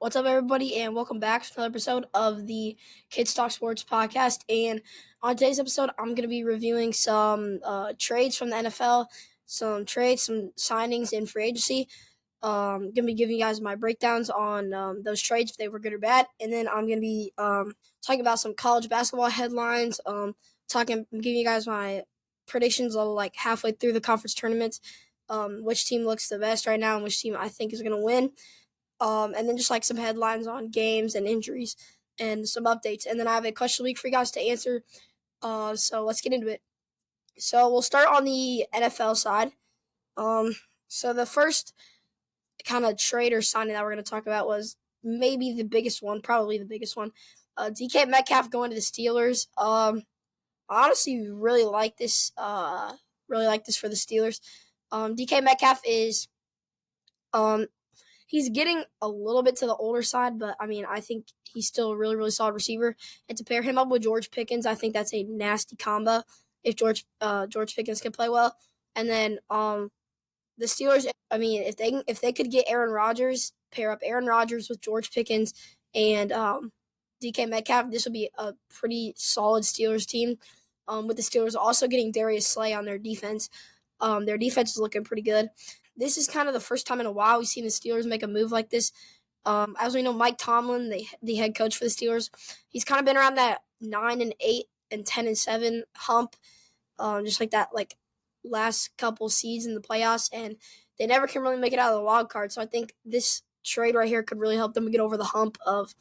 What's up, everybody, and welcome back to another episode of the Kids Talk Sports podcast. And on today's episode, I'm going to be reviewing some trades from the NFL, some trades, some signings in free agency. I'm going to be giving you guys my breakdowns on those trades, if they were good or bad. And then I'm going to be talking about some college basketball headlines, giving you guys my predictions of like halfway through the conference tournaments, which team looks the best right now and which team I think is going to win. And then just like some headlines on games and injuries and some updates. And then I have a question of the week for you guys to answer. So let's get into it. So we'll start on the NFL side. So the first kind of trade or signing that we're going to talk about was maybe the biggest one, probably the biggest one. DK Metcalf going to the Steelers. I honestly really like this. For the Steelers. DK Metcalf is he's getting a little bit to the older side, but I think he's still a really, really solid receiver. And to pair him up with George Pickens, I think that's a nasty combo if George Pickens can play well. And then the Steelers, if they could get Aaron Rodgers, pair up Aaron Rodgers with George Pickens and DK Metcalf, this would be a pretty solid Steelers team. With the Steelers also getting Darius Slay on their defense. Their defense is looking pretty good. This is kind of the first time in a while we've seen the Steelers make a move like this. As we know, Mike Tomlin, the head coach for the Steelers, he's kind of been around that 9-8 and 10-7 hump, just like that, like last couple seeds in the playoffs, and they never can really make it out of the wild card. So I think this trade right here could really help them get over the hump of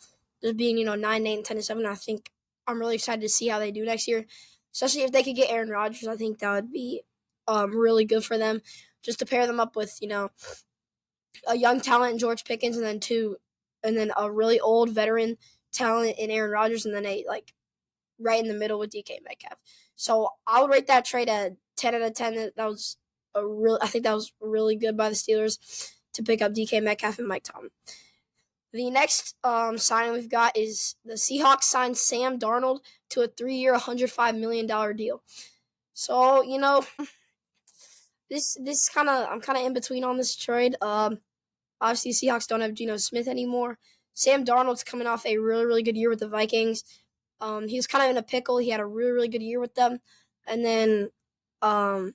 just being 9-8 and 10-7. I think I'm really excited to see how they do next year, especially if they could get Aaron Rodgers. I think that would be really good for them. Just to pair them up with, a young talent in George Pickens, and then a really old veteran talent in Aaron Rodgers, and then right in the middle with DK Metcalf. So I would rate that trade at 10 out of 10. I think that was really good by the Steelers to pick up DK Metcalf and Mike Tomlin. The next signing we've got is the Seahawks signed Sam Darnold to a 3-year, $105 million deal. So, This I'm kind of in between on this trade. Obviously, the Seahawks don't have Geno Smith anymore. Sam Darnold's coming off a really, really good year with the Vikings. He was kind of in a pickle. He had a really, really good year with them. And then all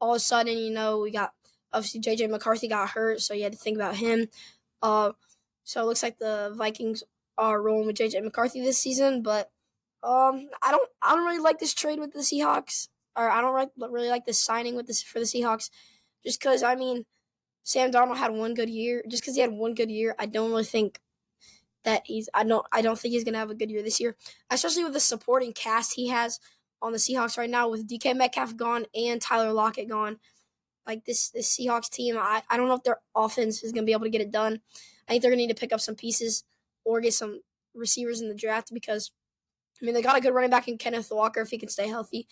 of a sudden, we got, obviously, J.J. McCarthy got hurt, so you had to think about him. So it looks like the Vikings are rolling with J.J. McCarthy this season. But I don't really like this trade with the Seahawks. Or I don't really like this signing for the Seahawks, just because Sam Darnold had one good year. Just because he had one good year, I don't really think that I don't think he's gonna have a good year this year, especially with the supporting cast he has on the Seahawks right now with DK Metcalf gone and Tyler Lockett gone. Like this Seahawks team, I don't know if their offense is gonna be able to get it done. I think they're gonna need to pick up some pieces or get some receivers in the draft because they got a good running back in Kenneth Walker if he can stay healthy.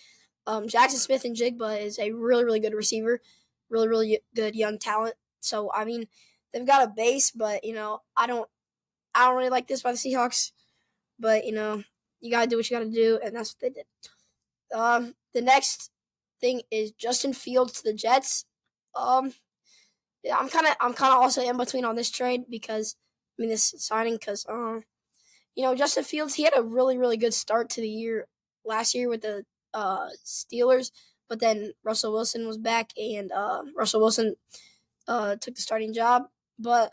Jackson Smith and Jigba is a really, really good receiver, really, really good young talent. So, they've got a base, but, I don't really like this by the Seahawks. But, you got to do what you got to do, and that's what they did. The next thing is Justin Fields to the Jets. I'm kind of also in between on this trade because, this signing because, Justin Fields, he had a really, really good start to the year last year with the Steelers, but then Russell Wilson was back, and Russell Wilson took the starting job. But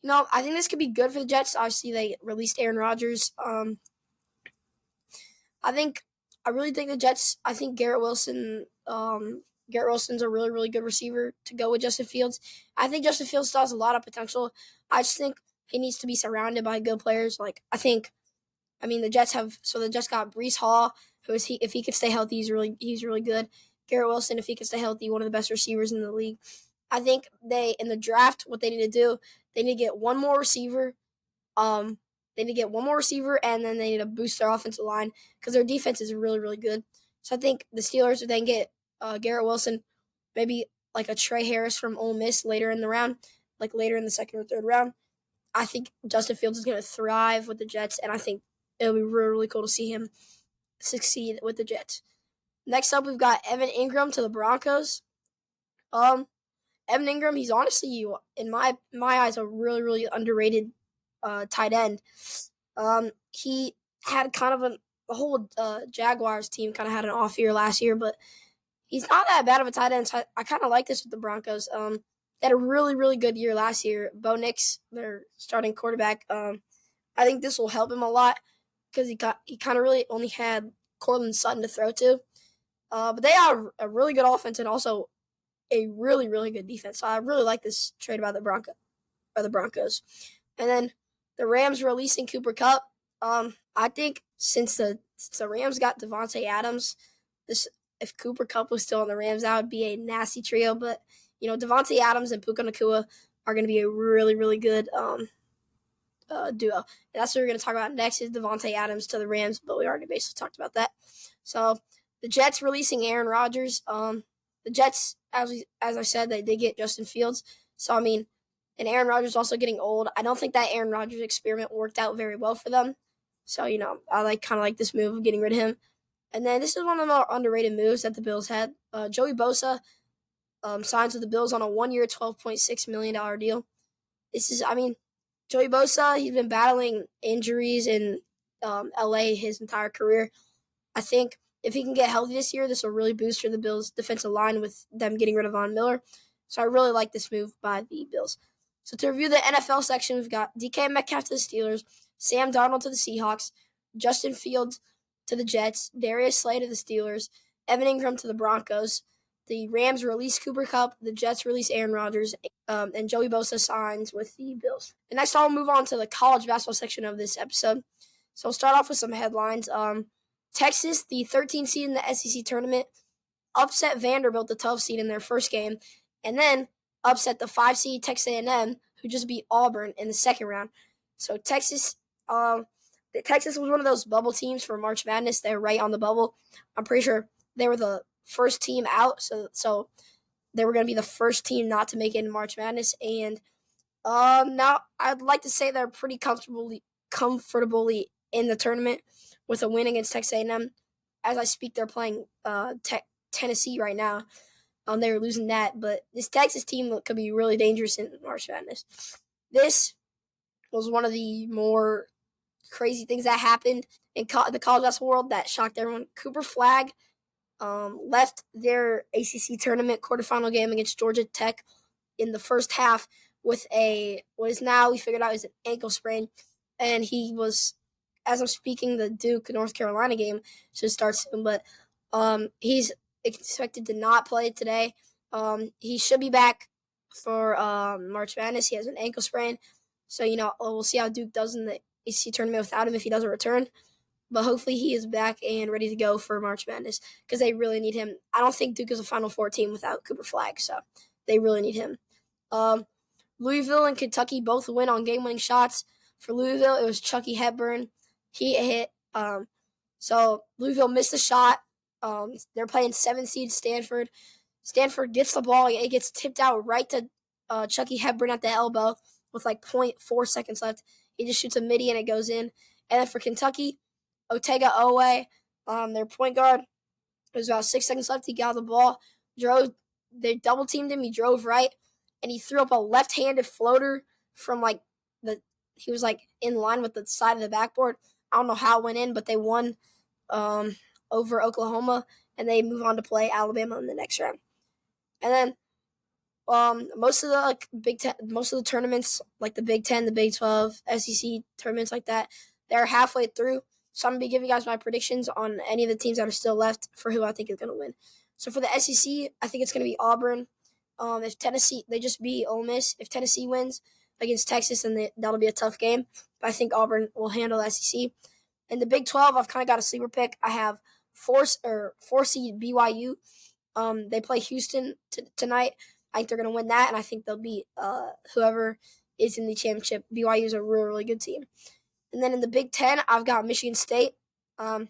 I think this could be good for the Jets. Obviously, they released Aaron Rodgers. I really think the Jets. I think Garrett Wilson's a really, really good receiver to go with Justin Fields. I think Justin Fields still has a lot of potential. I just think he needs to be surrounded by good players. The Jets got Breece Hall, if he could stay healthy, he's really good. Garrett Wilson, if he could stay healthy, one of the best receivers in the league. I think in the draft, what they need to do, they need to get one more receiver. And then they need to boost their offensive line because their defense is really, really good. So I think the Steelers would then get Garrett Wilson, maybe like a Trey Harris from Ole Miss later in the round, like later in the second or third round. I think Justin Fields is going to thrive with the Jets, and I think it'll be really, really cool to see him succeed with the Jets. Next up, we've got Evan Engram to the Broncos. Evan Engram, he's honestly, in my eyes, a really, really underrated tight end. He had kind of the whole Jaguars team kind of had an off year last year, but he's not that bad of a tight end. So I kind of like this with the Broncos. They had a really, really good year last year. Bo Nix, their starting quarterback. I think this will help him a lot because he kind of really only had Courtland Sutton to throw to. But they have a really good offense and also a really, really good defense. So I really like this trade by the Broncos. And then the Rams releasing Cooper Kupp. I think since the Rams got Devontae Adams, if Cooper Kupp was still on the Rams, that would be a nasty trio. But Devontae Adams and Puka Nacua are going to be a really, really good duo. And that's what we're going to talk about next is Devontae Adams to the Rams, but we already basically talked about that. So the Jets releasing Aaron Rodgers. The Jets, as I said, they did get Justin Fields. So, and Aaron Rodgers also getting old. I don't think that Aaron Rodgers experiment worked out very well for them. So, I kind of like this move of getting rid of him. And then this is one of the more underrated moves that the Bills had. Joey Bosa signs with the Bills on a 1-year, $12.6 million deal. Joey Bosa, he's been battling injuries in LA his entire career. I think if he can get healthy this year, this will really boost for the Bills' defensive line with them getting rid of Von Miller. So I really like this move by the Bills. So to review the NFL section, we've got DK Metcalf to the Steelers, Sam Darnold to the Seahawks, Justin Fields to the Jets, Darius Slay to the Steelers, Evan Engram to the Broncos. The Rams release Cooper Kupp, the Jets release Aaron Rodgers, and Joey Bosa signs with the Bills. And next I'll move on to the college basketball section of this episode. So we'll start off with some headlines. Texas, the 13th seed in the SEC tournament, upset Vanderbilt, the 12th seed in their first game, and then upset the 5 seed Texas A&M, who just beat Auburn in the second round. So Texas was one of those bubble teams for March Madness. They're right on the bubble. I'm pretty sure they were the first team out, so they were going to be the first team not to make it in March Madness. And now I'd like to say they're pretty comfortably in the tournament with a win against Texas A&M. As I speak, they're playing Tennessee right now. They were losing that, but this Texas team could be really dangerous in March Madness. This was one of the more crazy things that happened in the college basketball world that shocked everyone. Cooper Flagg left their ACC tournament quarterfinal game against Georgia Tech in the first half with what is now we figured out is an ankle sprain, and he was, as I'm speaking, the Duke North Carolina game should start soon, but he's expected to not play today. He should be back for March Madness. He has an ankle sprain, so we'll see how Duke does in the ACC tournament without him if he doesn't return. But hopefully he is back and ready to go for March Madness because they really need him. I don't think Duke is a Final Four team without Cooper Flagg, so they really need him. Louisville and Kentucky both win on game-winning shots. For Louisville, it was Chucky Hepburn. He hit. So Louisville missed a shot. They're playing 7 seed Stanford. Stanford gets the ball. It gets tipped out right to Chucky Hepburn at the elbow with like 0.4 seconds left. He just shoots a midi and it goes in. And then for Kentucky, Otega Owe, their point guard, it was about 6 seconds left. He got the ball, they double teamed him. He drove right, and he threw up a left-handed floater from he was in line with the side of the backboard. I don't know how it went in, but they won over Oklahoma, and they move on to play Alabama in the next round. And then most of the tournaments, like the Big Ten, the Big 12, SEC tournaments like that, they're halfway through. So I'm going to be giving you guys my predictions on any of the teams that are still left for who I think is going to win. So for the SEC, I think it's going to be Auburn. If Tennessee, they just beat Ole Miss. If Tennessee wins against Texas, then that'll be a tough game. But I think Auburn will handle the SEC. In the Big 12, I've kind of got a sleeper pick. I have 4 seed BYU. They play Houston tonight. I think they're going to win that, and I think they'll beat whoever is in the championship. BYU is a really, really good team. And then in the Big Ten, I've got Michigan State. I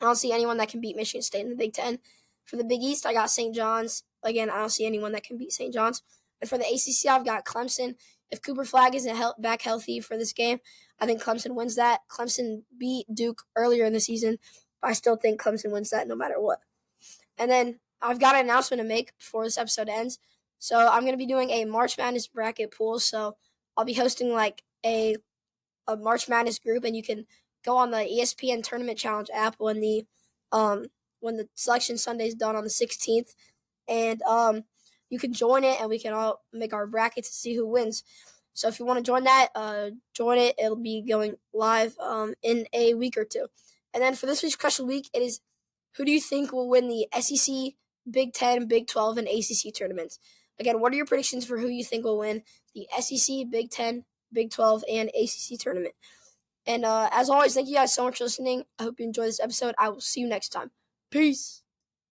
don't see anyone that can beat Michigan State in the Big Ten. For the Big East, I got St. John's. Again, I don't see anyone that can beat St. John's. And for the ACC, I've got Clemson. If Cooper Flagg isn't back healthy for this game, I think Clemson wins that. Clemson beat Duke earlier in the season, but I still think Clemson wins that no matter what. And then I've got an announcement to make before this episode ends. So I'm going to be doing a March Madness bracket pool. So I'll be hosting a a March Madness group, and you can go on the ESPN Tournament Challenge app when the Selection Sunday is done on the 16th, and you can join it, and we can all make our brackets to see who wins. So if you want to join that, join it. It'll be going live in a week or two. And then for this week's Crush of the Week, it is who do you think will win the SEC, Big 10, Big 12, and ACC tournaments? Again, what are your predictions for who you think will win the SEC, Big 10, Big 12, and ACC tournament? And as always, thank you guys so much for listening. I hope you enjoyed this episode. I will see you next time. Peace.